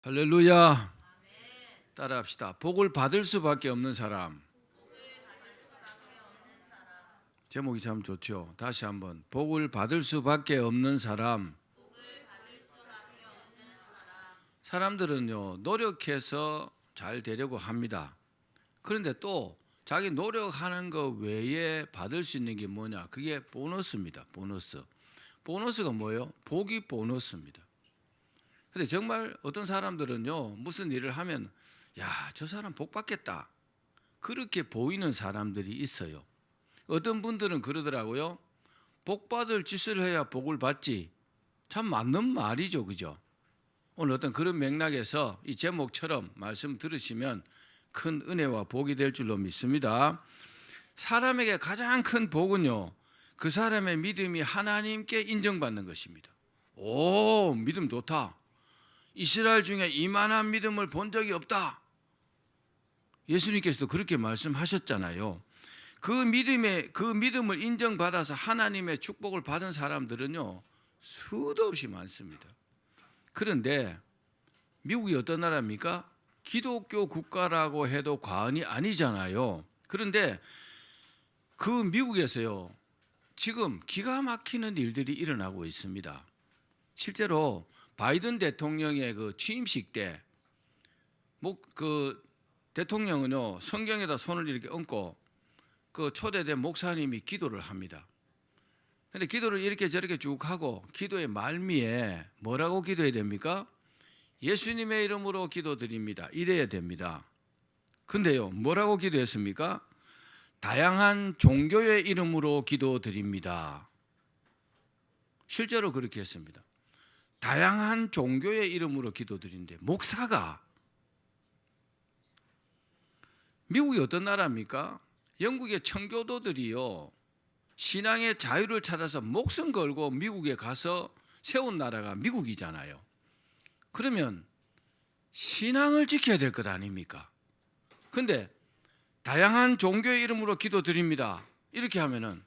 할렐루야. 따라합시다. 복을 받을 수밖에 없는 사람. 제목이 참 좋죠. 다시 한번. 복을 받을 수밖에 없는 사람. 사람들은요, 노력해서 잘 되려고 합니다. 그런데 또 자기 노력하는 거 외에 받을 수 있는 게 뭐냐? 그게 보너스입니다. 보너스. 보너스가 뭐예요? 복이 보너스입니다. 근데 정말 어떤 사람들은요, 무슨 일을 하면 야, 저 사람 복 받겠다, 그렇게 보이는 사람들이 있어요. 어떤 분들은 그러더라고요. 복 받을 짓을 해야 복을 받지. 참 맞는 말이죠, 그죠? 오늘 어떤 그런 맥락에서 이 제목처럼 말씀 들으시면 큰 은혜와 복이 될 줄로 믿습니다. 사람에게 가장 큰 복은요, 그 사람의 믿음이 하나님께 인정받는 것입니다. 오, 믿음 좋다. 이스라엘 중에 이만한 믿음을 본 적이 없다. 예수님께서도 그렇게 말씀하셨잖아요. 그 믿음을 인정받아서 하나님의 축복을 받은 사람들은요, 수도 없이 많습니다. 그런데 미국이 어떤 나라입니까? 기독교 국가라고 해도 과언이 아니잖아요. 그런데 그 미국에서요, 지금 기가 막히는 일들이 일어나고 있습니다. 실제로 바이든 대통령의 그 취임식 때, 그 대통령은요, 성경에다 손을 이렇게 얹고 그 초대된 목사님이 기도를 합니다. 근데 기도를 이렇게 저렇게 쭉 하고 기도의 말미에 뭐라고 기도해야 됩니까? 예수님의 이름으로 기도드립니다. 이래야 됩니다. 근데요, 뭐라고 기도했습니까? 다양한 종교의 이름으로 기도드립니다. 실제로 그렇게 했습니다. 다양한 종교의 이름으로 기도드리는데, 목사가, 미국이 어떤 나라입니까? 영국의 청교도들이요, 신앙의 자유를 찾아서 목숨 걸고 미국에 가서 세운 나라가 미국이잖아요. 그러면 신앙을 지켜야 될 것 아닙니까? 근데 다양한 종교의 이름으로 기도드립니다, 이렇게 하면은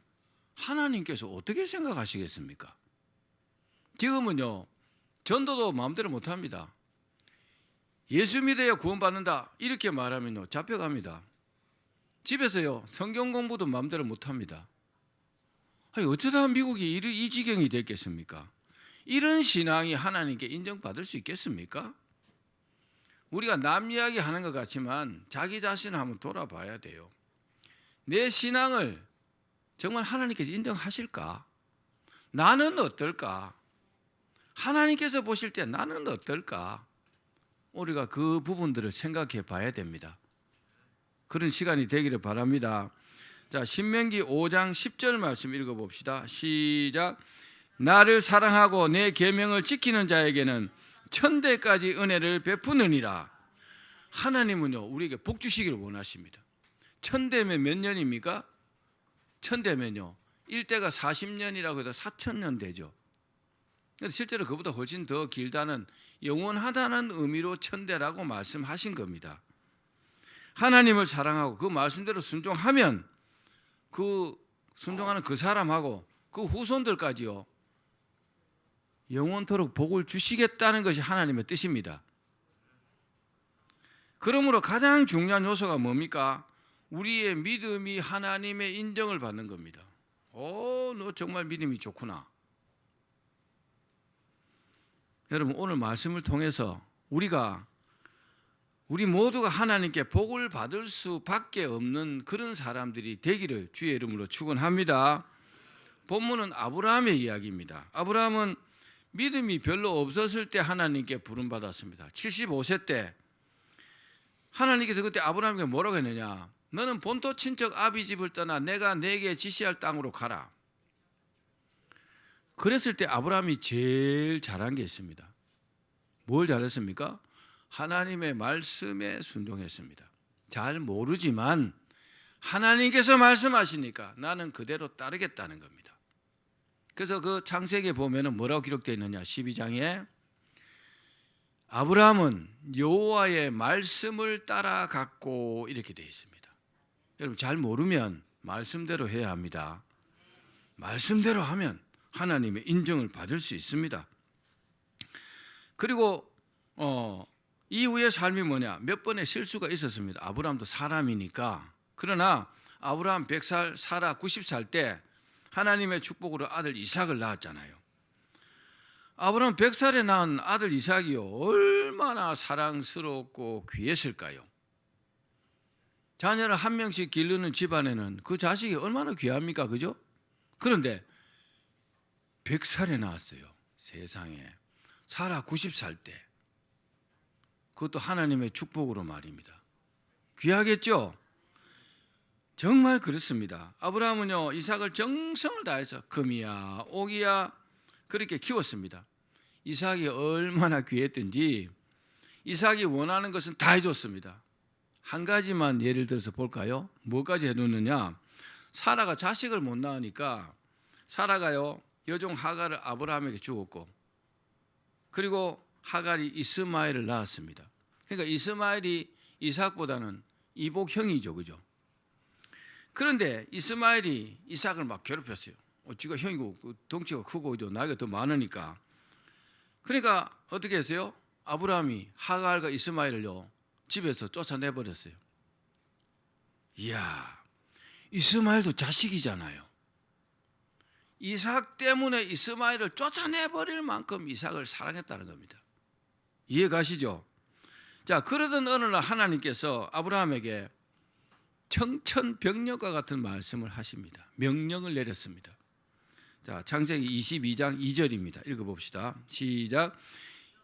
하나님께서 어떻게 생각하시겠습니까? 지금은요, 전도도 마음대로 못합니다. 예수 믿어야 구원받는다, 이렇게 말하면요, 잡혀갑니다. 집에서요, 성경 공부도 마음대로 못합니다. 아니, 어쩌다 미국이 이 지경이 됐겠습니까? 이런 신앙이 하나님께 인정받을 수 있겠습니까? 우리가 남 이야기 하는 것 같지만 자기 자신을 한번 돌아봐야 돼요. 내 신앙을 정말 하나님께서 인정하실까? 나는 어떨까? 하나님께서 보실 때 나는 어떨까? 우리가 그 부분들을 생각해 봐야 됩니다. 그런 시간이 되기를 바랍니다. 자, 신명기 5장 10절 말씀 읽어봅시다. 시작. 나를 사랑하고 내 계명을 지키는 자에게는 천대까지 은혜를 베푸느니라. 하나님은요, 우리에게 복 주시기를 원하십니다. 천대면 몇 년입니까? 천대면요, 1대가 40년이라고 해도 4,000년 되죠. 실제로 그보다 훨씬 더 길다는, 영원하다는 의미로 천대라고 말씀하신 겁니다. 하나님을 사랑하고 그 말씀대로 순종하면 그 순종하는 그 사람하고 그 후손들까지요, 영원토록 복을 주시겠다는 것이 하나님의 뜻입니다. 그러므로 가장 중요한 요소가 뭡니까? 우리의 믿음이 하나님의 인정을 받는 겁니다. 오, 너 정말 믿음이 좋구나. 여러분, 오늘 말씀을 통해서 우리 모두가 하나님께 복을 받을 수밖에 없는 그런 사람들이 되기를 주의 이름으로 축원합니다. 본문은 아브라함의 이야기입니다. 아브라함은 믿음이 별로 없었을 때 하나님께 부름받았습니다. 75세 때 하나님께서 그때 아브라함에게 뭐라고 했느냐? 너는 본토 친척 아비 집을 떠나 내가 네게 지시할 땅으로 가라. 그랬을 때 아브라함이 제일 잘한 게 있습니다. 뭘 잘했습니까? 하나님의 말씀에 순종했습니다. 잘 모르지만 하나님께서 말씀하시니까 나는 그대로 따르겠다는 겁니다. 그래서 그 창세기에 보면은 뭐라고 기록되어 있느냐? 12장에 아브라함은 여호와의 말씀을 따라갔고, 이렇게 되어 있습니다. 여러분, 잘 모르면 말씀대로 해야 합니다. 말씀대로 하면 하나님의 인정을 받을 수 있습니다. 그리고 이후의 삶이 뭐냐? 몇 번의 실수가 있었습니다. 아브라함도 사람이니까. 그러나 아브라함 100살, 사라 90살 때 하나님의 축복으로 아들 이삭을 낳았잖아요. 아브라함 100살에 낳은 아들 이삭이요, 얼마나 사랑스럽고 귀했을까요? 자녀를 한 명씩 기르는 집안에는 그 자식이 얼마나 귀합니까? 그죠? 그런데 100살에 낳았어요. 세상에. 사라 90살 때. 그것도 하나님의 축복으로 말입니다. 귀하겠죠? 정말 그렇습니다. 아브라함은요, 이삭을 정성을 다해서 금이야 옥이야 그렇게 키웠습니다. 이삭이 얼마나 귀했든지 이삭이 원하는 것은 다 해줬습니다. 한 가지만 예를 들어서 볼까요? 뭐까지 해줬느냐? 사라가 자식을 못 낳으니까 사라가요, 여종 하갈을 아브라함에게 주었고, 그리고 하갈이 이스마엘을 낳았습니다. 그러니까 이스마엘이 이삭보다는 이복형이죠, 그죠? 그런데 이스마엘이 이삭을 막 괴롭혔어요. 지가 형이고 덩치가 크고 나이가 더 많으니까. 그러니까 어떻게 했어요? 아브라함이 하갈과 이스마엘을요, 집에서 쫓아내버렸어요. 이야, 이스마엘도 자식이잖아요. 이삭 때문에 이스마엘을 쫓아내버릴 만큼 이삭을 사랑했다는 겁니다. 이해 가시죠? 자, 그러던 어느 날 하나님께서 아브라함에게 청천벽력과 같은 말씀을 하십니다. 명령을 내렸습니다. 자, 창세기 22장 2절입니다. 읽어봅시다. 시작.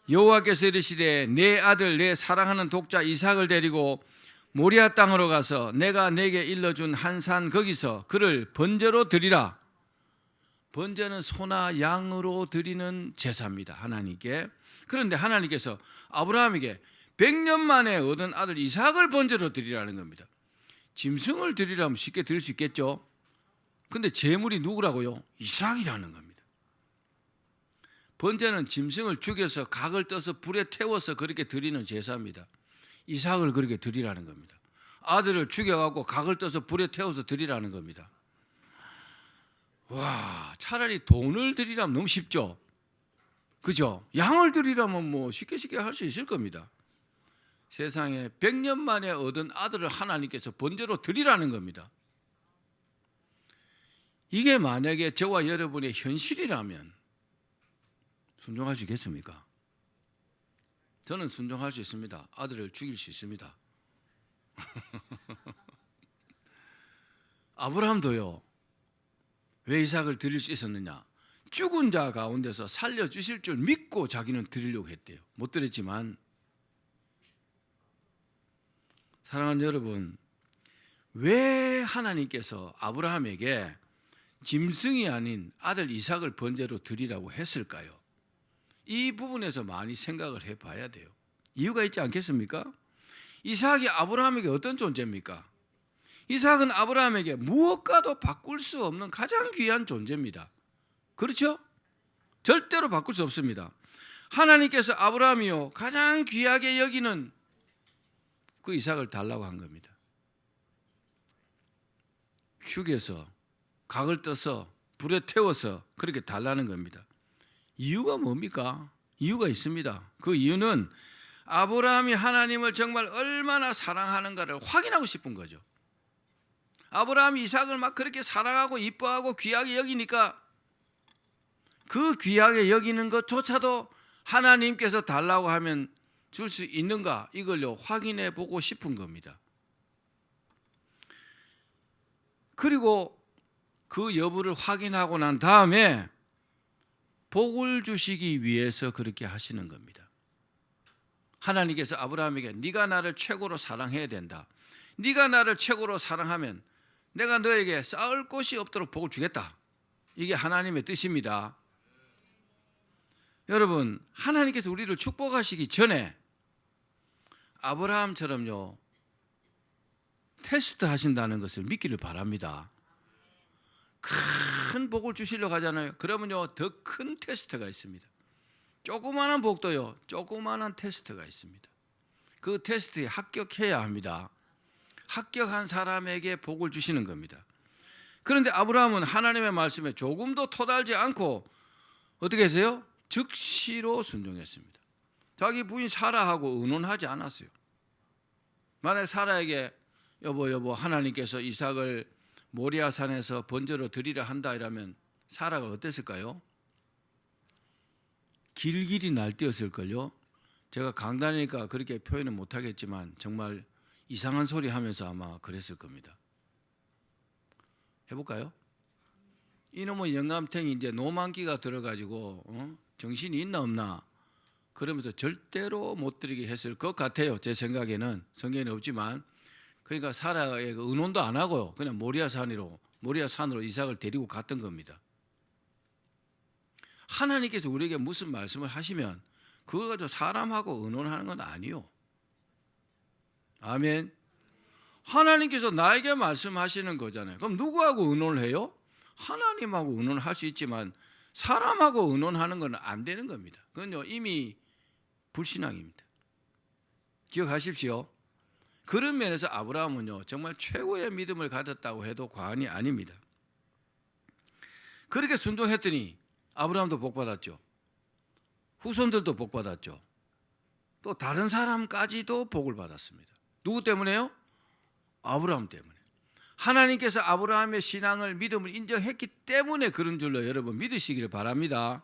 여호와께서 이르시되 내 아들 내 사랑하는 독자 이삭을 데리고 모리아 땅으로 가서 내가 내게 일러준 한 산 거기서 그를 번제로 드리라. 번제는 소나 양으로 드리는 제사입니다, 하나님께. 그런데 하나님께서 아브라함에게 100년 만에 얻은 아들 이삭을 번제로 드리라는 겁니다. 짐승을 드리라면 쉽게 드릴 수 있겠죠. 근데 제물이 누구라고요? 이삭이라는 겁니다. 번제는 짐승을 죽여서 각을 떠서 불에 태워서 그렇게 드리는 제사입니다. 이삭을 그렇게 드리라는 겁니다. 아들을 죽여갖고 각을 떠서 불에 태워서 드리라는 겁니다. 와, 차라리 돈을 드리라면 너무 쉽죠. 그죠? 양을 드리라면 뭐 쉽게 할 수 있을 겁니다. 세상에 100년 만에 얻은 아들을 하나님께서 번제로 드리라는 겁니다. 이게 만약에 저와 여러분의 현실이라면 순종할 수 있겠습니까? 저는 순종할 수 있습니다. 아들을 죽일 수 있습니다. 아브라함도요, 왜 이삭을 드릴 수 있었느냐? 죽은 자 가운데서 살려주실 줄 믿고 자기는 드리려고 했대요. 못 드렸지만. 사랑하는 여러분, 왜 하나님께서 아브라함에게 짐승이 아닌 아들 이삭을 번제로 드리라고 했을까요? 이 부분에서 많이 생각을 해봐야 돼요. 이유가 있지 않겠습니까? 이삭이 아브라함에게 어떤 존재입니까? 이삭은 아브라함에게 무엇과도 바꿀 수 없는 가장 귀한 존재입니다. 그렇죠? 절대로 바꿀 수 없습니다. 하나님께서 아브라함이요, 가장 귀하게 여기는 그 이삭을 달라고 한 겁니다. 죽여서 각을 떠서 불에 태워서 그렇게 달라는 겁니다. 이유가 뭡니까? 이유가 있습니다. 그 이유는 아브라함이 하나님을 정말 얼마나 사랑하는가를 확인하고 싶은 거죠. 아브라함이 이삭을 막 그렇게 사랑하고 이뻐하고 귀하게 여기니까 그 귀하게 여기는 것조차도 하나님께서 달라고 하면 줄 수 있는가, 이걸요 확인해 보고 싶은 겁니다. 그리고 그 여부를 확인하고 난 다음에 복을 주시기 위해서 그렇게 하시는 겁니다. 하나님께서 아브라함에게 네가 나를 최고로 사랑해야 된다. 네가 나를 최고로 사랑하면 내가 너에게 쌓을 곳이 없도록 복을 주겠다. 이게 하나님의 뜻입니다. 여러분, 하나님께서 우리를 축복하시기 전에 아브라함처럼요 테스트 하신다는 것을 믿기를 바랍니다. 큰 복을 주시려고 하잖아요. 그러면요 더 큰 테스트가 있습니다. 조그마한 복도요 조그마한 테스트가 있습니다. 그 테스트에 합격해야 합니다. 합격한 사람에게 복을 주시는 겁니다. 그런데 아브라함은 하나님의 말씀에 조금도 토달지 않고 어떻게 했어요? 즉시로 순종했습니다. 자기 부인 사라하고 의논하지 않았어요. 만약에 사라에게 여보 하나님께서 이삭을 모리아산에서 번제로 드리려 한다 이라면 사라가 어땠을까요? 길길이 날뛰었을걸요. 제가 강단이니까 그렇게 표현은 못하겠지만 정말 이상한 소리 하면서 아마 그랬을 겁니다. 해볼까요? 이놈의 영감탱이 이제 노만기가 들어가지고 정신이 있나 없나 그러면서 절대로 못 드리게 했을 것 같아요. 제 생각에는 성경에는 없지만 그러니까 사라의 의논도 안 하고요. 그냥 모리아산으로 이삭을 데리고 갔던 겁니다. 하나님께서 우리에게 무슨 말씀을 하시면 그거 가지고 사람하고 의논하는 건 아니요. 아멘. 하나님께서 나에게 말씀하시는 거잖아요. 그럼 누구하고 의논을 해요? 하나님하고 의논을 할 수 있지만 사람하고 의논하는 건 안 되는 겁니다. 그건요 이미 불신앙입니다. 기억하십시오. 그런 면에서 아브라함은요 정말 최고의 믿음을 가졌다고 해도 과언이 아닙니다. 그렇게 순종했더니 아브라함도 복받았죠. 후손들도 복받았죠. 또 다른 사람까지도 복을 받았습니다. 누구 때문에요? 아브라함 때문에. 하나님께서 아브라함의 신앙을 믿음을 인정했기 때문에 그런 줄로 여러분 믿으시기를 바랍니다.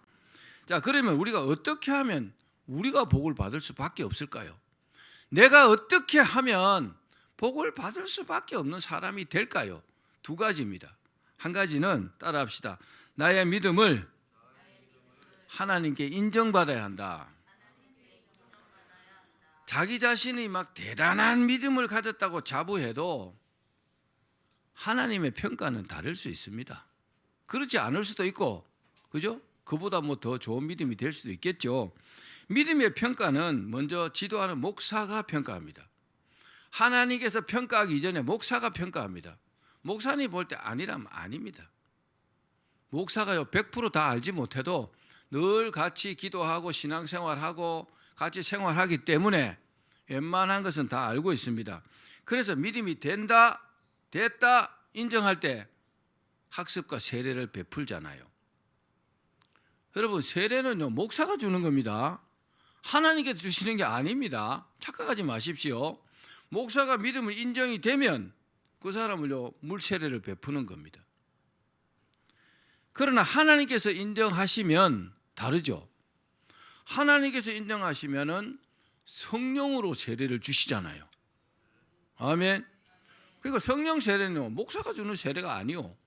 자, 그러면 우리가 어떻게 하면 우리가 복을 받을 수밖에 없을까요? 내가 어떻게 하면 복을 받을 수밖에 없는 사람이 될까요? 두 가지입니다. 한 가지는 따라합시다. 나의 믿음을 하나님께 인정받아야 한다. 자기 자신이 막 대단한 믿음을 가졌다고 자부해도 하나님의 평가는 다를 수 있습니다. 그렇지 않을 수도 있고, 그죠? 그보다 뭐 더 좋은 믿음이 될 수도 있겠죠. 믿음의 평가는 먼저 지도하는 목사가 평가합니다. 하나님께서 평가하기 이전에 목사가 평가합니다. 목사님 볼 때 아니라면 아닙니다. 목사가요 100% 다 알지 못해도 늘 같이 기도하고 신앙생활하고 같이 생활하기 때문에 웬만한 것은 다 알고 있습니다. 그래서 믿음이 된다, 됐다 인정할 때 학습과 세례를 베풀잖아요. 여러분 세례는요 목사가 주는 겁니다. 하나님께 주시는 게 아닙니다. 착각하지 마십시오. 목사가 믿음을 인정이 되면 그 사람을요 물세례를 베푸는 겁니다. 그러나 하나님께서 인정하시면 다르죠. 하나님께서 인정하시면은 성령으로 세례를 주시잖아요. 아멘. 그러니까 성령 세례는 목사가 주는 세례가 아니요.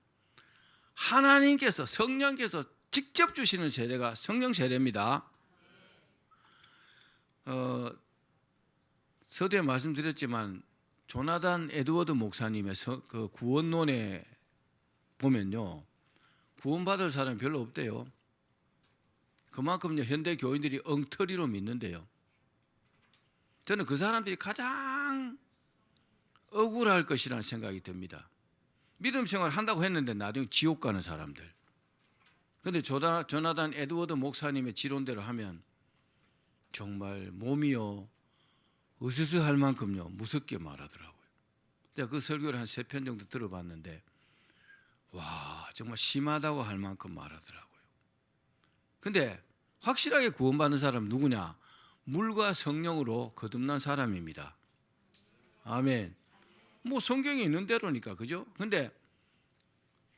하나님께서 성령께서 직접 주시는 세례가 성령 세례입니다. 서두에 말씀드렸지만 조나단 에드워드 목사님의 그 구원론에 보면요. 구원받을 사람이 별로 없대요. 그만큼 현대 교인들이 엉터리로 믿는데요. 저는 그 사람들이 가장 억울할 것이라는 생각이 듭니다. 믿음 생활 한다고 했는데 나중에 지옥 가는 사람들. 그런데 조나단 에드워드 목사님의 지론대로 하면 정말 몸이요 으스스할 만큼요 무섭게 말하더라고요. 제가 그 설교를 한 3편 정도 들어봤는데 와 정말 심하다고 할 만큼 말하더라고요. 근데 확실하게 구원받는 사람은 누구냐? 물과 성령으로 거듭난 사람입니다. 아멘. 뭐 성경에 있는 대로니까 그죠? 근데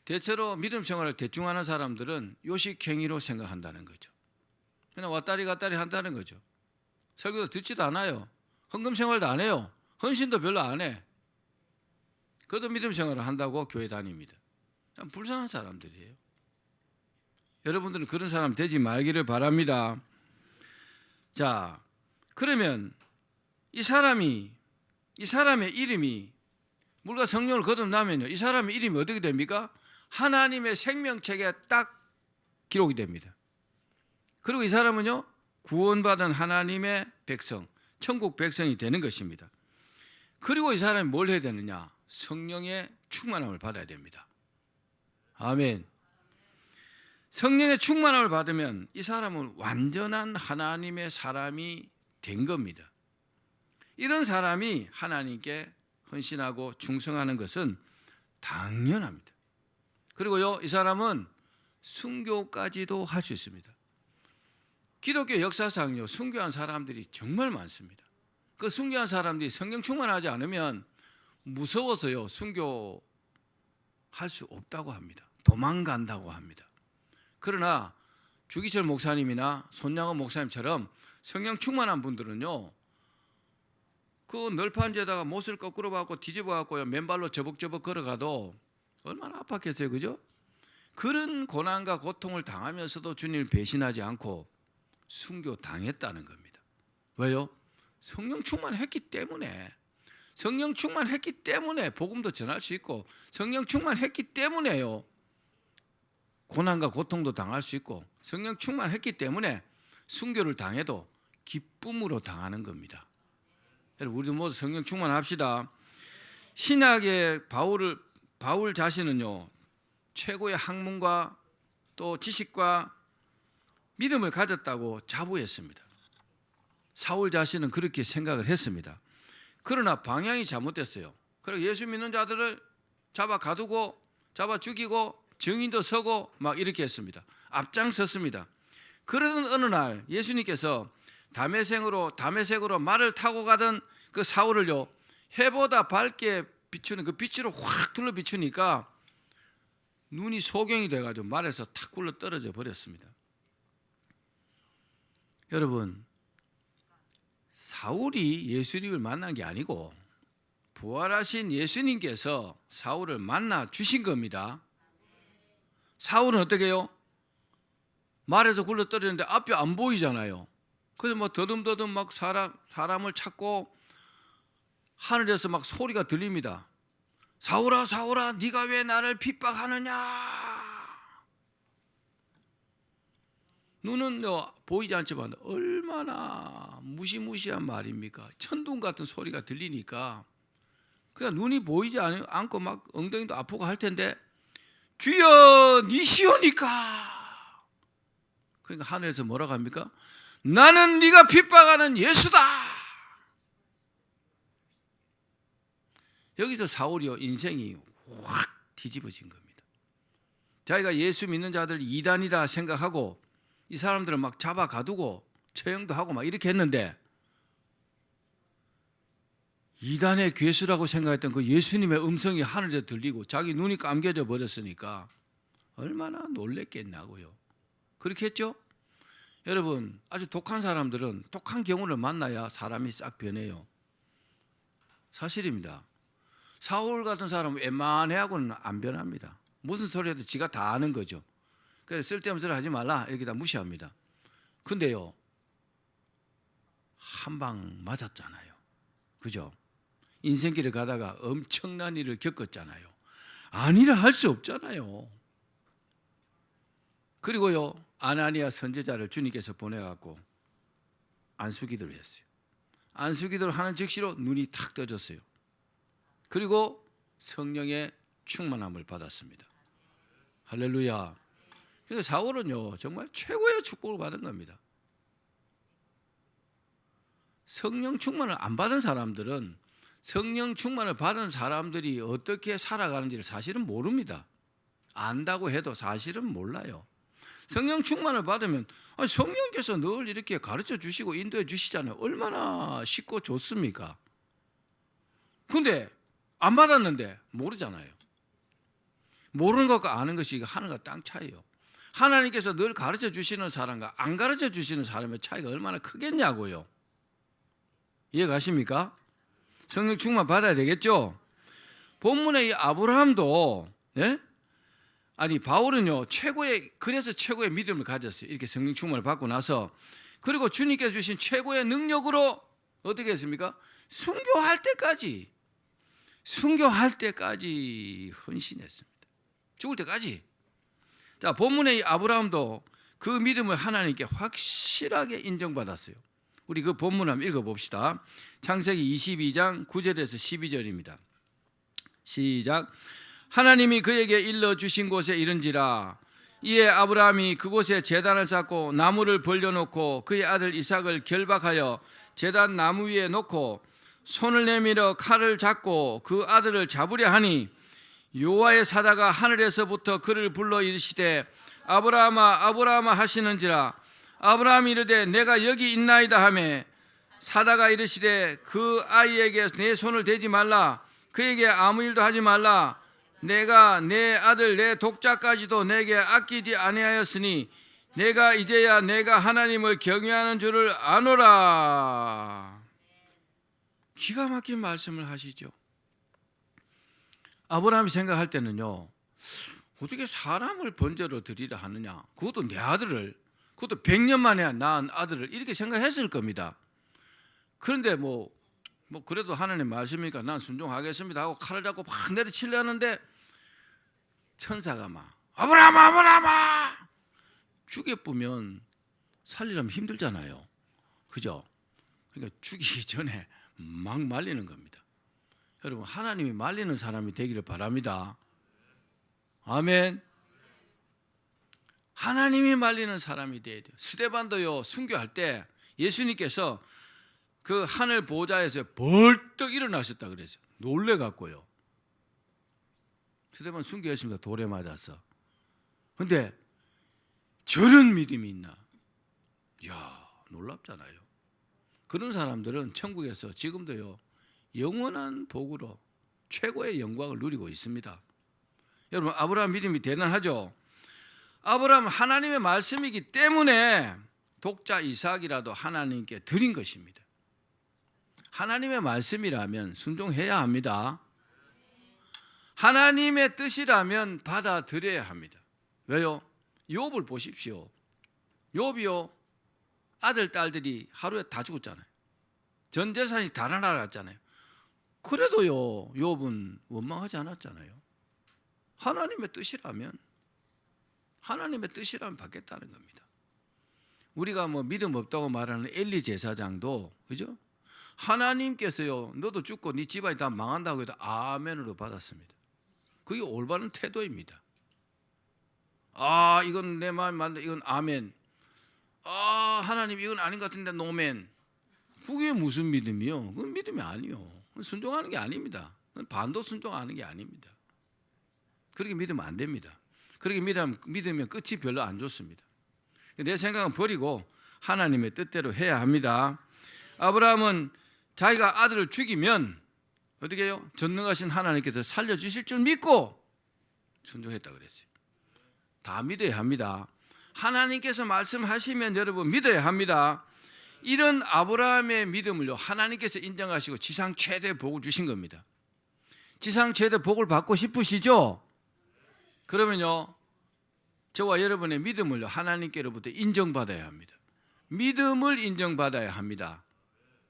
대체로 믿음 생활을 대충 하는 사람들은 요식행위로 생각한다는 거죠. 그냥 왔다리 갔다리 한다는 거죠. 설교도 듣지도 않아요. 헌금 생활도 안 해요. 헌신도 별로 안 해. 그래도 믿음 생활을 한다고 교회 다닙니다. 참 불쌍한 사람들이에요. 여러분들은 그런 사람 되지 말기를 바랍니다. 자, 그러면 이 사람의 이름이 물과 성령을 거듭나면요, 이 사람의 이름이 어떻게 됩니까? 하나님의 생명책에 딱 기록이 됩니다. 그리고 이 사람은요, 구원받은 하나님의 백성, 천국 백성이 되는 것입니다. 그리고 이 사람이 뭘 해야 되느냐? 성령의 충만함을 받아야 됩니다. 아멘. 성령의 충만함을 받으면 이 사람은 완전한 하나님의 사람이 된 겁니다. 이런 사람이 하나님께 헌신하고 충성하는 것은 당연합니다. 그리고요, 이 사람은 순교까지도 할 수 있습니다. 기독교 역사상요 순교한 사람들이 정말 많습니다. 그 순교한 사람들이 성령 충만하지 않으면 무서워서요 순교할 수 없다고 합니다. 도망간다고 합니다. 그러나 주기철 목사님이나 손양원 목사님처럼 성령 충만한 분들은요 그 널판 데다가 못을 거꾸로 박고 뒤집어 갖고 맨발로 저벅저벅 걸어가도 얼마나 아팠겠어요, 그죠? 그런 고난과 고통을 당하면서도 주님을 배신하지 않고 순교 당했다는 겁니다. 왜요? 성령 충만했기 때문에. 성령 충만했기 때문에 복음도 전할 수 있고 성령 충만했기 때문에요 고난과 고통도 당할 수 있고 성령 충만했기 때문에 순교를 당해도 기쁨으로 당하는 겁니다. 여러분 우리도 모두 성령 충만합시다. 신약의 바울 자신은요 최고의 학문과 또 지식과 믿음을 가졌다고 자부했습니다. 사울 자신은 그렇게 생각을 했습니다. 그러나 방향이 잘못됐어요. 그리고 예수 믿는 자들을 잡아 가두고 잡아 죽이고 증인도 서고 막 이렇게 했습니다. 앞장섰습니다. 그러던 어느 날 예수님께서 담에색으로 말을 타고 가던 그 사울을요 해보다 밝게 비추는 그 빛으로 확 둘러 비추니까 눈이 소경이 돼가지고 말에서 탁 굴러 떨어져 버렸습니다. 여러분 사울이 예수님을 만난 게 아니고 부활하신 예수님께서 사울을 만나 주신 겁니다. 사울은 어떻게 해요? 말에서 굴러 떨어졌는데 앞이 안 보이잖아요. 그래서 막 더듬더듬 막 사람을 찾고 하늘에서 막 소리가 들립니다. 사울아 사울아 네가 왜 나를 핍박하느냐. 눈은 보이지 않지만 얼마나 무시무시한 말입니까? 천둥 같은 소리가 들리니까 그냥 눈이 보이지 않고 막 엉덩이도 아프고 할 텐데 주여 니시오니까. 그러니까 하늘에서 뭐라고 합니까? 나는 네가 핍박하는 예수다. 여기서 사울이요 인생이 확 뒤집어진 겁니다. 자기가 예수 믿는 자들 이단이라 생각하고 이 사람들을 막 잡아 가두고 처형도 하고 막 이렇게 했는데 이단의 괴수라고 생각했던 그 예수님의 음성이 하늘에서 들리고 자기 눈이 감겨져 버렸으니까 얼마나 놀랬겠냐고요. 그렇게 했죠? 여러분 아주 독한 사람들은 독한 경우를 만나야 사람이 싹 변해요. 사실입니다. 사울 같은 사람은 웬만해하고는 안 변합니다. 무슨 소리 해도 지가 다 아는 거죠. 그래서 쓸데없는 소리 하지 말라 이렇게 다 무시합니다. 근데요 한 방 맞았잖아요. 그죠? 인생길을 가다가 엄청난 일을 겪었잖아요. 아니라 할 수 없잖아요. 그리고요 아나니아 선지자를 주님께서 보내갖고 안수기도를 했어요. 안수기도를 하는 즉시로 눈이 탁 떠졌어요. 그리고 성령의 충만함을 받았습니다. 할렐루야. 그래서 사울은요 정말 최고의 축복을 받은 겁니다. 성령 충만을 안 받은 사람들은 성령 충만을 받은 사람들이 어떻게 살아가는지를 사실은 모릅니다. 안다고 해도 사실은 몰라요. 성령 충만을 받으면 성령께서 늘 이렇게 가르쳐 주시고 인도해 주시잖아요. 얼마나 쉽고 좋습니까? 근데 안 받았는데 모르잖아요. 모르는 것과 아는 것이 하늘과 땅 차이예요. 하나님께서 늘 가르쳐 주시는 사람과 안 가르쳐 주시는 사람의 차이가 얼마나 크겠냐고요. 이해가십니까? 성령 충만 받아야 되겠죠? 본문의 이 아브라함도 바울은요 그래서 최고의 믿음을 가졌어요. 이렇게 성령 충만을 받고 나서 그리고 주님께서 주신 최고의 능력으로 어떻게 했습니까? 순교할 때까지 헌신했습니다. 죽을 때까지. 자, 본문의 아브라함도 그 믿음을 하나님께 확실하게 인정받았어요. 우리 그 본문 한번 읽어봅시다. 창세기 22장 9절에서 12절입니다. 시작. 하나님이 그에게 일러주신 곳에 이른지라 이에 아브라함이 그곳에 제단을 쌓고 나무를 벌려놓고 그의 아들 이삭을 결박하여 제단 나무 위에 놓고 손을 내밀어 칼을 잡고 그 아들을 잡으려 하니 여호와의 사자가 하늘에서부터 그를 불러 이르시되 아브라함아 아브라함아 하시는지라 아브라함이 이르되 내가 여기 있나이다 하매 사다가 이르시되 그 아이에게 내 손을 대지 말라. 그에게 아무 일도 하지 말라. 내가 내 아들 내 독자까지도 내게 아끼지 아니하였으니 내가 이제야 내가 하나님을 경외하는 줄을 아노라. 기가 막힌 말씀을 하시죠. 아브라함이 생각할 때는요, 어떻게 사람을 번제로 드리라 하느냐, 그것도 내 아들을, 그것도 100년 만에 낳은 아들을, 이렇게 생각했을 겁니다. 그런데 뭐 그래도 하나님 말씀이니까 난 순종하겠습니다 하고 칼을 잡고 막 내리치려 하는데 천사가 막 아브라함아 죽여보면 살리려면 힘들잖아요, 그죠? 그러니까 죽이기 전에 막 말리는 겁니다. 여러분, 하나님이 말리는 사람이 되기를 바랍니다. 아멘. 하나님이 말리는 사람이 돼야 돼요. 스데반도요, 순교할 때 예수님께서 그 하늘 보좌에서 벌떡 일어나셨다 그랬어요. 놀래갖고요. 스데반 순교했습니다. 돌에 맞아서. 근데 저런 믿음이 있나? 이야, 놀랍잖아요. 그런 사람들은 천국에서 지금도요, 영원한 복으로 최고의 영광을 누리고 있습니다. 여러분, 아브라함 믿음이 대단하죠. 아브라함은 하나님의 말씀이기 때문에 독자 이삭이라도 하나님께 드린 것입니다. 하나님의 말씀이라면 순종해야 합니다. 하나님의 뜻이라면 받아들여야 합니다. 왜요? 욥을 보십시오. 욥이요, 아들 딸들이 하루에 다 죽었잖아요. 전 재산이 다 날아갔잖아요. 그래도요, 욥은 원망하지 않았잖아요. 하나님의 뜻이라면 받겠다는 겁니다. 우리가 뭐 믿음 없다고 말하는 엘리 제사장도, 그죠? 하나님께서요, 너도 죽고 네 집안이 다 망한다고 해도 아멘으로 받았습니다. 그게 올바른 태도입니다. 아, 이건 내 마음에 맞는다, 이건 아멘. 아, 하나님 이건 아닌 것 같은데 노멘. 그게 무슨 믿음이요? 그건 믿음이 아니요. 그건 순종하는 게 아닙니다. 그건 반도 순종하는 게 아닙니다. 그렇게 믿으면 안 됩니다. 그렇게 믿으면 끝이 별로 안 좋습니다. 내 생각은 버리고 하나님의 뜻대로 해야 합니다. 아브라함은 자기가 아들을 죽이면 어떻게 해요? 전능하신 하나님께서 살려주실 줄 믿고 순종했다고 그랬어요. 다 믿어야 합니다. 하나님께서 말씀하시면 여러분 믿어야 합니다. 이런 아브라함의 믿음을요, 하나님께서 인정하시고 지상 최대 복을 주신 겁니다. 지상 최대 복을 받고 싶으시죠? 그러면요, 저와 여러분의 믿음을요, 하나님께로부터 인정받아야 합니다. 믿음을 인정받아야 합니다.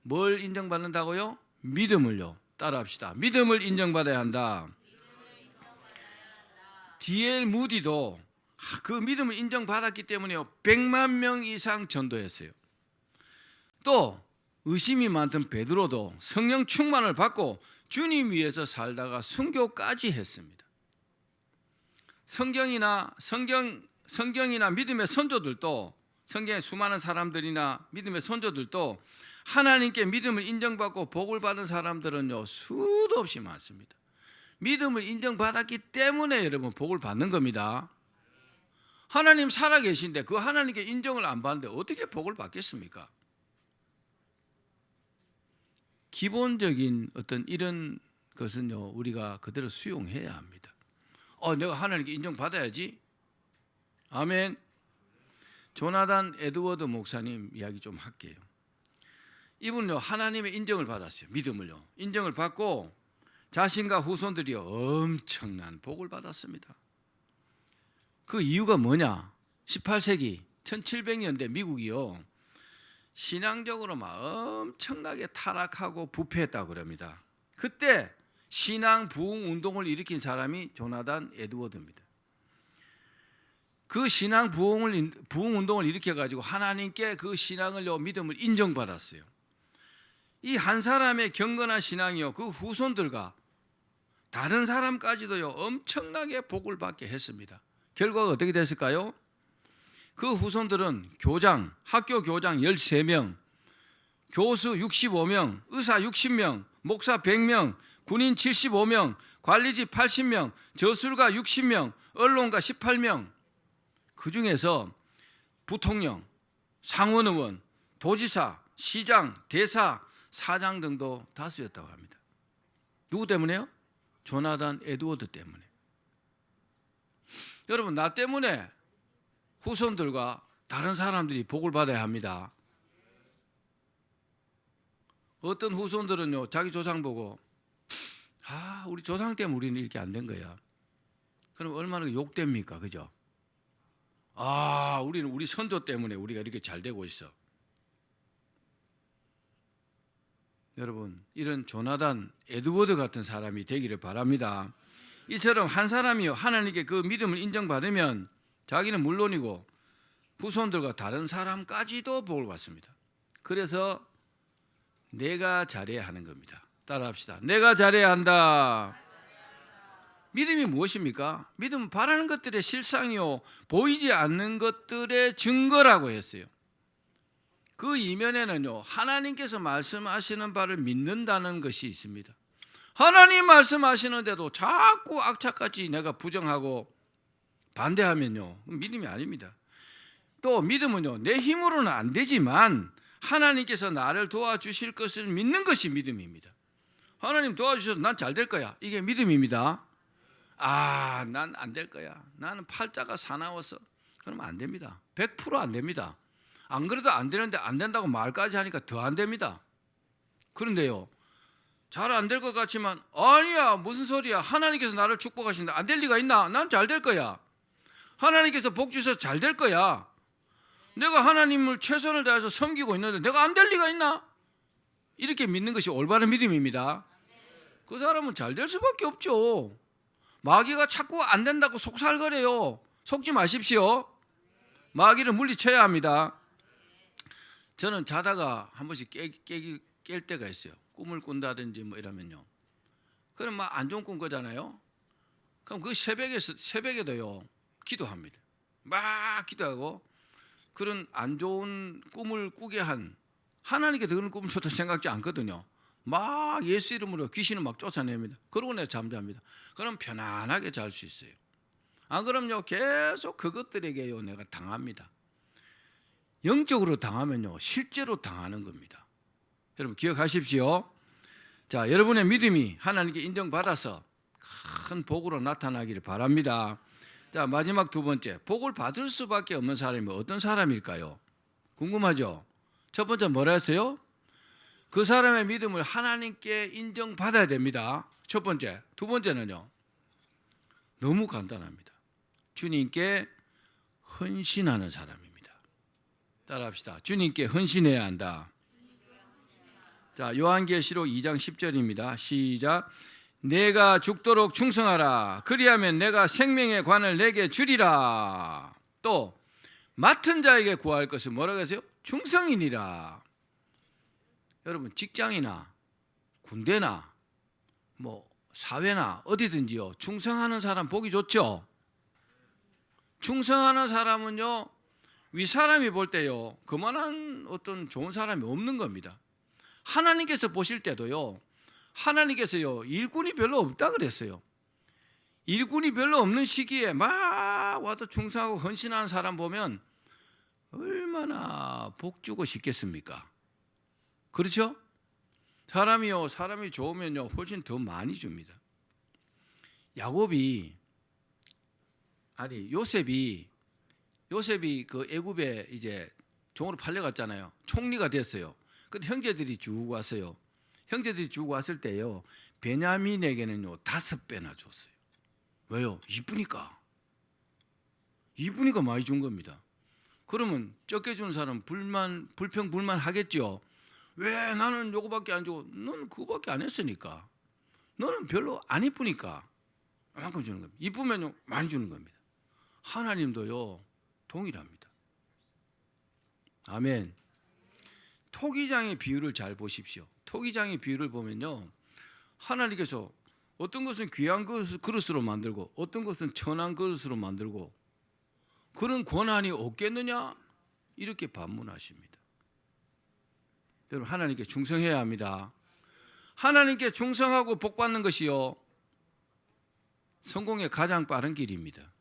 뭘 인정받는다고요? 믿음을요. 따라합시다. 믿음을 인정받아야 한다. D.L. 무디도 그 믿음을 인정받았기 때문에요, 100만 명 이상 전도했어요. 또 의심이 많던 베드로도 성령 충만을 받고 주님 위해서 살다가 순교까지 했습니다. 성경이나 믿음의 선조들도, 성경의 수많은 사람들이나 믿음의 선조들도 하나님께 믿음을 인정받고 복을 받은 사람들은요, 수도 없이 많습니다. 믿음을 인정받았기 때문에 여러분 복을 받는 겁니다. 하나님 살아계신데 그 하나님께 인정을 안 받는데 어떻게 복을 받겠습니까? 기본적인 어떤 이런 것은요, 우리가 그대로 수용해야 합니다. 내가 하나님께 인정받아야지. 아멘. 조나단 에드워드 목사님 이야기 좀 할게요. 이분은요, 하나님의 인정을 받았어요. 믿음을요, 인정을 받고 자신과 후손들이 엄청난 복을 받았습니다. 그 이유가 뭐냐? 18세기 1700년대 미국이요, 신앙적으로 막 엄청나게 타락하고 부패했다고 그럽니다. 그때 신앙 부흥 운동을 일으킨 사람이 조나단 에드워드입니다. 그 신앙 부흥 운동을 일으켜 가지고 하나님께 그 신앙을요, 믿음을 인정받았어요. 이 한 사람의 경건한 신앙이요, 그 후손들과 다른 사람까지도요, 엄청나게 복을 받게 했습니다. 결과가 어떻게 됐을까요? 그 후손들은 학교 교장 13명, 교수 65명, 의사 60명, 목사 100명, 군인 75명, 관리직 80명, 저술가 60명, 언론가 18명, 그 중에서 부통령, 상원의원, 도지사, 시장, 대사, 사장 등도 다수였다고 합니다. 누구 때문에요? 조나단 에드워드 때문에. 여러분, 나 때문에 후손들과 다른 사람들이 복을 받아야 합니다. 어떤 후손들은요, 자기 조상 보고 우리 조상 때문에 우리는 이렇게 안 된 거야. 그럼 얼마나 욕됩니까? 그죠? 우리는 우리 선조 때문에 우리가 이렇게 잘 되고 있어. 여러분, 이런 조나단 에드워드 같은 사람이 되기를 바랍니다. 이처럼 한 사람이요, 하나님께 그 믿음을 인정받으면 자기는 물론이고 후손들과 다른 사람까지도 복을 받습니다. 그래서 내가 잘해야 하는 겁니다. 따라합시다. 내가 잘해야 한다. 믿음이 무엇입니까? 믿음은 바라는 것들의 실상이요, 보이지 않는 것들의 증거라고 했어요. 그 이면에는요, 하나님께서 말씀하시는 바를 믿는다는 것이 있습니다. 하나님 말씀하시는데도 자꾸 악착같이 내가 부정하고 반대하면요, 믿음이 아닙니다. 또 믿음은요, 내 힘으로는 안 되지만 하나님께서 나를 도와주실 것을 믿는 것이 믿음입니다. 하나님 도와주셔서 난 잘 될 거야, 이게 믿음입니다. 난 안 될 거야, 나는 팔자가 사나워서, 그러면 안 됩니다. 100% 안 됩니다. 안 그래도 안 되는데 안 된다고 말까지 하니까 더 안 됩니다. 그런데요, 잘 안 될 것 같지만 아니야, 무슨 소리야, 하나님께서 나를 축복하시는데 안 될 리가 있나? 난 잘 될 거야. 하나님께서 복 주셔서 잘 될 거야. 내가 하나님을 최선을 다해서 섬기고 있는데 내가 안 될 리가 있나? 이렇게 믿는 것이 올바른 믿음입니다. 그 사람은 잘 될 수밖에 없죠. 마귀가 자꾸 안 된다고 속살거려요. 속지 마십시오. 마귀를 물리쳐야 합니다. 저는 자다가 한 번씩 깰 때가 있어요. 꿈을 꾼다든지 뭐 이러면요. 그럼 막 안 좋은 꿈 꾸잖아요. 그럼 그 새벽에도요, 기도합니다. 막 기도하고, 그런 안 좋은 꿈을 꾸게 한 하나님께 그런 꿈을 저도 생각지 않거든요. 막 예수 이름으로 귀신을 막 쫓아냅니다. 그러고 내가 잠잡니다. 그럼 편안하게 잘 수 있어요. 안 그럼요, 계속 그것들에게요 내가 당합니다. 영적으로 당하면요, 실제로 당하는 겁니다. 여러분 기억하십시오. 자, 여러분의 믿음이 하나님께 인정받아서 큰 복으로 나타나기를 바랍니다. 자, 마지막 두 번째, 복을 받을 수밖에 없는 사람이 어떤 사람일까요? 궁금하죠? 첫 번째 뭐라 했어요? 그 사람의 믿음을 하나님께 인정받아야 됩니다. 첫 번째. 두 번째는요, 너무 간단합니다. 주님께 헌신하는 사람입니다. 따라합시다. 주님께 헌신해야 한다. 자, 요한계시록 2장 10절입니다. 시작. 내가 죽도록 충성하라. 그리하면 내가 생명의 관을 내게 주리라. 또 맡은 자에게 구할 것은 뭐라고 했어요? 충성이니라. 여러분, 직장이나 군대나 뭐 사회나 어디든지요, 충성하는 사람 보기 좋죠. 충성하는 사람은요, 윗사람이 볼 때요, 그만한 어떤 좋은 사람이 없는 겁니다. 하나님께서 보실 때도요, 하나님께서요, 일꾼이 별로 없다 그랬어요. 일꾼이 별로 없는 시기에 막 와도 충성하고 헌신하는 사람 보면 얼마나 복 주고 싶겠습니까? 그렇죠? 사람이 좋으면요, 훨씬 더 많이 줍니다. 요셉이 그 애굽에 이제 종으로 팔려갔잖아요. 총리가 됐어요. 근데 형제들이 주고 왔어요. 형제들이 주고 왔을 때요, 베냐민에게는요 5배나 줬어요. 왜요? 이쁘니까 많이 준 겁니다. 그러면 적게 주는 사람은 불평불만 하겠죠. 왜 나는 요거밖에 안 주고 너는 그거밖에 안 했으니까, 너는 별로 안 이쁘니까 이만큼 주는 겁니다. 이쁘면요 많이 주는 겁니다. 하나님도요 동일합니다. 아멘. 토기장의 비유를 잘 보십시오. 토기장의 비유를 보면요, 하나님께서 어떤 것은 귀한 그릇으로 만들고 어떤 것은 천한 그릇으로 만들고, 그런 권한이 없겠느냐, 이렇게 반문하십니다. 여러분, 하나님께 충성해야 합니다. 하나님께 충성하고 복받는 것이요, 성공의 가장 빠른 길입니다.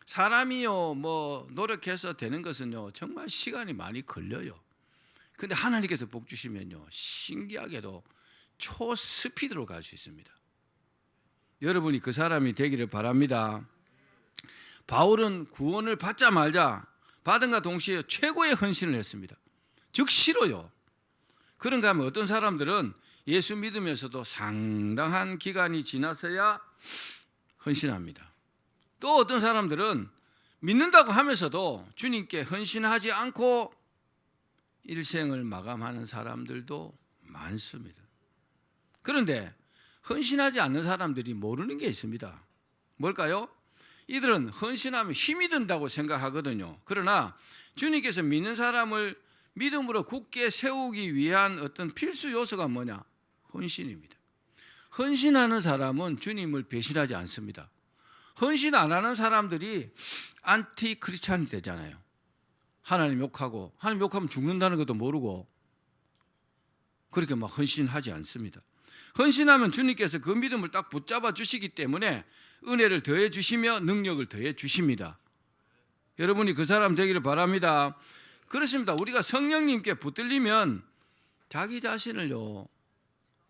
사람이요 뭐 노력해서 되는 것은요 정말 시간이 많이 걸려요. 근데 하나님께서 복 주시면요 신기하게도 초스피드로 갈 수 있습니다. 여러분이 그 사람이 되기를 바랍니다. 바울은 구원을 받자마자 받은과 동시에 최고의 헌신을 했습니다. 즉시로요. 그런가 하면 어떤 사람들은 예수 믿으면서도 상당한 기간이 지나서야 헌신합니다. 또 어떤 사람들은 믿는다고 하면서도 주님께 헌신하지 않고 일생을 마감하는 사람들도 많습니다. 그런데 헌신하지 않는 사람들이 모르는 게 있습니다. 뭘까요? 이들은 헌신하면 힘이 든다고 생각하거든요. 그러나 주님께서 믿는 사람을 믿음으로 굳게 세우기 위한 어떤 필수 요소가 뭐냐? 헌신입니다. 헌신하는 사람은 주님을 배신하지 않습니다. 헌신 안 하는 사람들이 안티 크리스찬이 되잖아요. 하나님 욕하고, 하나님 욕하면 죽는다는 것도 모르고 그렇게 막 헌신하지 않습니다. 헌신하면 주님께서 그 믿음을 딱 붙잡아 주시기 때문에 은혜를 더해 주시며 능력을 더해 주십니다. 여러분이 그 사람 되기를 바랍니다. 그렇습니다. 우리가 성령님께 붙들리면 자기 자신을요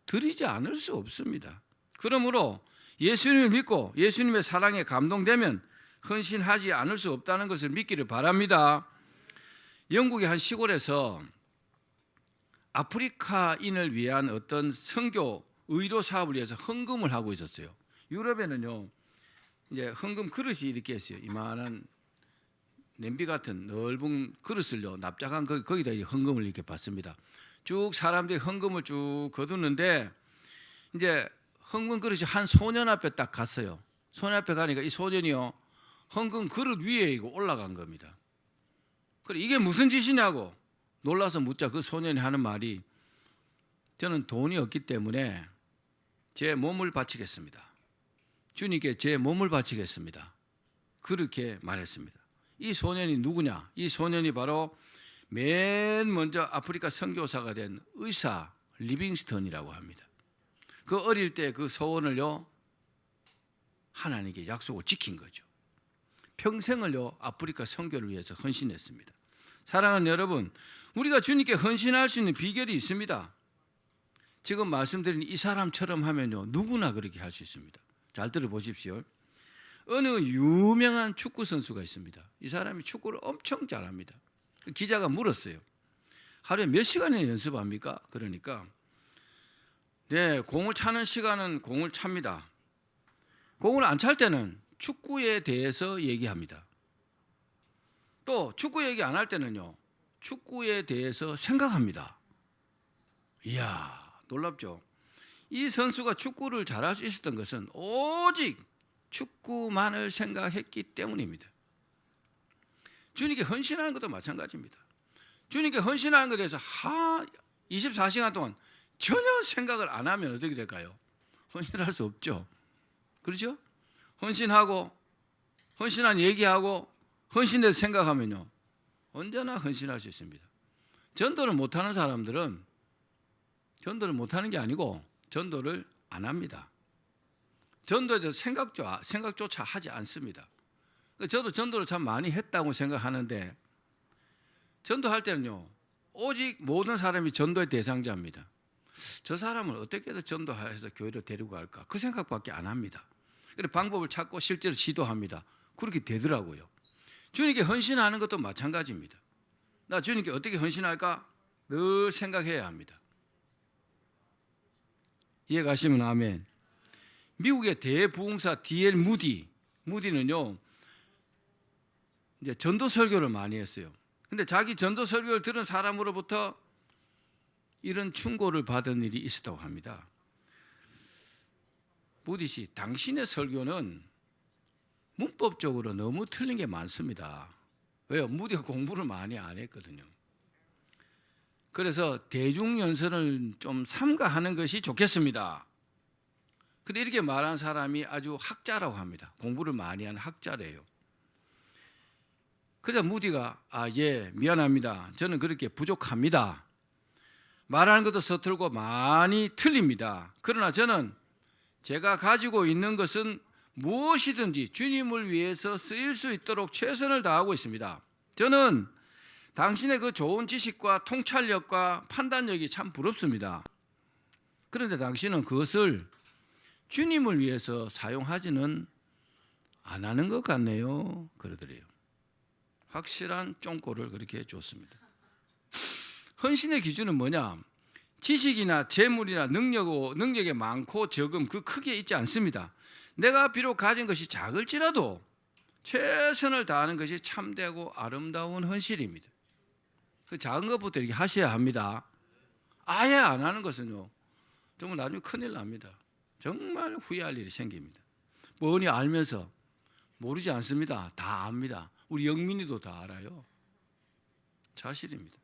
드리지 않을 수 없습니다. 그러므로 예수님을 믿고 예수님의 사랑에 감동되면 헌신하지 않을 수 없다는 것을 믿기를 바랍니다. 영국의 한 시골에서 아프리카인을 위한 어떤 선교 의료 사업을 위해서 헌금을 하고 있었어요. 유럽에는요 이제 헌금 그릇이 이렇게 있어요. 이만한 냄비 같은 넓은 그릇을요 납작한 거기다 헌금을 이렇게 받습니다. 쭉 사람들이 헌금을 쭉 거두는데 이제 헌금 그릇이 한 소년 앞에 딱 갔어요. 소년 앞에 가니까 이 소년이요 헌금 그릇 위에 이거 올라간 겁니다. 그래 이게 무슨 짓이냐고 놀라서 묻자 그 소년이 하는 말이 저는 돈이 없기 때문에 제 몸을 바치겠습니다. 주님께 제 몸을 바치겠습니다. 그렇게 말했습니다. 이 소년이 누구냐? 이 소년이 바로 맨 먼저 아프리카 선교사가 된 의사 리빙스턴이라고 합니다. 그 어릴 때 그 소원을요 하나님께 약속을 지킨 거죠. 평생을요 아프리카 선교를 위해서 헌신했습니다. 사랑하는 여러분, 우리가 주님께 헌신할 수 있는 비결이 있습니다. 지금 말씀드린 이 사람처럼 하면요 누구나 그렇게 할 수 있습니다. 잘 들어보십시오. 어느 유명한 축구 선수가 있습니다. 이 사람이 축구를 엄청 잘합니다. 기자가 물었어요. 하루에 몇 시간이나 연습합니까? 그러니까 네, 공을 차는 시간은 공을 찹니다. 공을 안 찰 때는 축구에 대해서 얘기합니다. 또 축구 얘기 안 할 때는요 축구에 대해서 생각합니다. 이야 놀랍죠. 이 선수가 축구를 잘할 수 있었던 것은 오직 축구만을 생각했기 때문입니다. 주님께 헌신하는 것도 마찬가지입니다. 주님께 헌신하는 것에 대해서 24시간 동안 전혀 생각을 안 하면 어떻게 될까요? 헌신할 수 없죠. 그렇죠? 헌신하고 헌신한 얘기하고 헌신에 생각하면요 언제나 헌신할 수 있습니다. 전도를 못하는 사람들은 전도를 못하는 게 아니고 전도를 안 합니다. 전도에 대해서 생각조차 하지 않습니다. 저도 전도를 참 많이 했다고 생각하는데 전도할 때는요 오직 모든 사람이 전도의 대상자입니다. 저 사람을 어떻게 해서 전도해서 교회로 데리고 갈까 그 생각밖에 안 합니다. 그래서 방법을 찾고 실제로 시도합니다. 그렇게 되더라고요. 주님께 헌신하는 것도 마찬가지입니다. 나 주님께 어떻게 헌신할까 늘 생각해야 합니다. 이해 가시면 아멘. 미국의 대부흥사 D.L. 무디는요 이제 전도 설교를 많이 했어요. 근데 자기 전도 설교를 들은 사람으로부터 이런 충고를 받은 일이 있었다고 합니다. 무디 씨, 당신의 설교는 문법적으로 너무 틀린 게 많습니다. 왜요? 무디가 공부를 많이 안 했거든요. 그래서 대중연설을 좀 삼가하는 것이 좋겠습니다. 근데 이렇게 말한 사람이 아주 학자라고 합니다. 공부를 많이 한 학자래요. 그래서 무디가 예, 미안합니다. 저는 그렇게 부족합니다. 말하는 것도 서툴고 많이 틀립니다. 그러나 저는 제가 가지고 있는 것은 무엇이든지 주님을 위해서 쓰일 수 있도록 최선을 다하고 있습니다. 저는 당신의 그 좋은 지식과 통찰력과 판단력이 참 부럽습니다. 그런데 당신은 그것을 주님을 위해서 사용하지는 안 하는 것 같네요. 그러더래요. 확실한 쫑꼬를 그렇게 줬습니다. 헌신의 기준은 뭐냐? 지식이나 재물이나 능력이 많고 적음 그 크기에 있지 않습니다. 내가 비록 가진 것이 작을지라도 최선을 다하는 것이 참되고 아름다운 헌신입니다. 그 작은 것부터 이렇게 하셔야 합니다. 아예 안 하는 것은요, 정말 나중에 큰일 납니다. 정말 후회할 일이 생깁니다. 뻔히 알면서 모르지 않습니다. 다 압니다. 우리 영민이도 다 알아요. 사실입니다.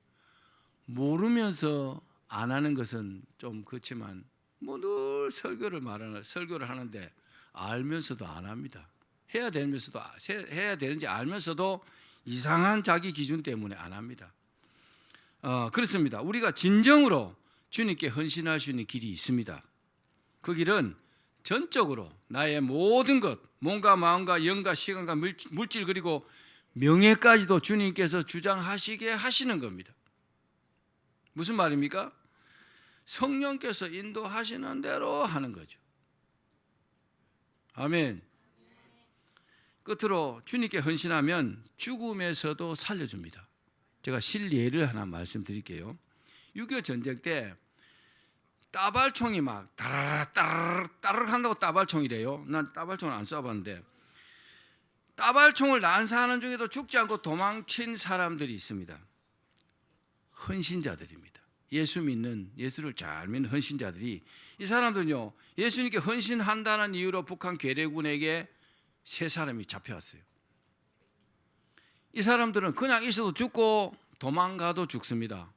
모르면서 안 하는 것은 좀 그렇지만 뭐 늘 설교를 하는데 알면서도 안 합니다. 해야 되는지 알면서도 이상한 자기 기준 때문에 안 합니다. 그렇습니다. 우리가 진정으로 주님께 헌신할 수 있는 길이 있습니다. 그 길은 전적으로 나의 모든 것, 몸과 마음과 영과 시간과 물질 그리고 명예까지도 주님께서 주장하시게 하시는 겁니다. 무슨 말입니까? 성령께서 인도하시는 대로 하는 거죠. 아멘. 끝으로 주님께 헌신하면 죽음에서도 살려줍니다. 제가 실예를 하나 말씀드릴게요. 6.25 전쟁 때 따발총이 막 따르르 한다고 따발총이래요. 난 따발총을 안 쏴봤는데 따발총을 난사하는 중에도 죽지 않고 도망친 사람들이 있습니다. 헌신자들입니다. 예수를 잘 믿는 헌신자들이, 이 사람들은요, 예수님께 헌신한다는 이유로 북한 괴뢰군에게 3사람이 잡혀왔어요. 이 사람들은 그냥 있어도 죽고 도망가도 죽습니다.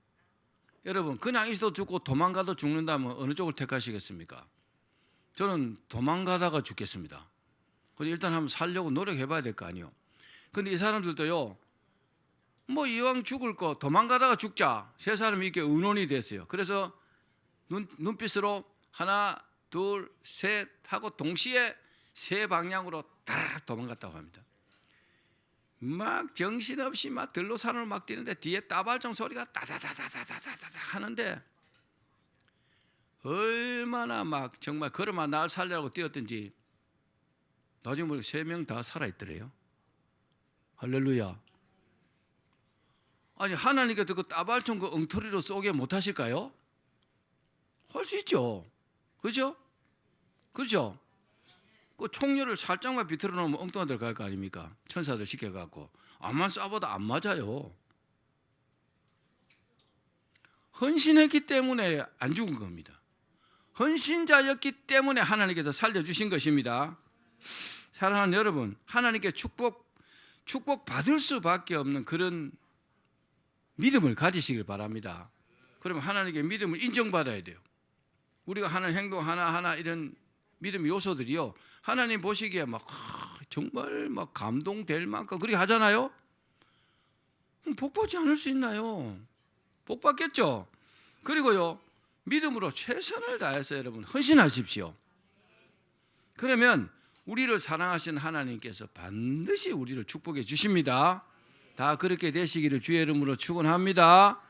여러분, 그냥 있어도 죽고 도망가도 죽는다면 어느 쪽을 택하시겠습니까? 저는 도망가다가 죽겠습니다. 근데 일단 한번 살려고 노력해 봐야 될 거 아니에요. 근데 이 사람들도요, 뭐 이왕 죽을 거 도망가다가 죽자, 3사람이 이렇게 의논이 됐어요. 그래서 눈빛으로 하나, 둘, 셋 하고 동시에 3방향으로 다 도망갔다고 합니다. 막 정신없이 막 들로 산을 막 뛰는데 뒤에 따발총 소리가 따다다다다다다다 하는데 얼마나 막 정말 걸어만 날 살려고 뛰었던지 나중에 보니까 3명 다 살아있더래요. 할렐루야. 아니, 하나님께서 그 따발총 그 엉터리로 쏘게 못하실까요? 할 수 있죠. 그죠? 그죠? 그 총열을 살짝만 비틀어 놓으면 엉뚱한 데로 갈 거 아닙니까? 천사들 시켜갖고. 암만 쏴봐도 안 맞아요. 헌신했기 때문에 안 죽은 겁니다. 헌신자였기 때문에 하나님께서 살려주신 것입니다. 사랑하는 여러분, 하나님께 축복 받을 수밖에 없는 그런 믿음을 가지시길 바랍니다. 그러면 하나님께 믿음을 인정받아야 돼요. 우리가 하는 행동 하나하나 이런 믿음 요소들이요, 하나님 보시기에 막 정말 막 감동될 만큼 그렇게 하잖아요. 복 받지 않을 수 있나요? 복 받겠죠. 그리고요, 믿음으로 최선을 다해서 여러분 헌신하십시오. 그러면 우리를 사랑하신 하나님께서 반드시 우리를 축복해 주십니다. 다 그렇게 되시기를 주의 이름으로 축원합니다.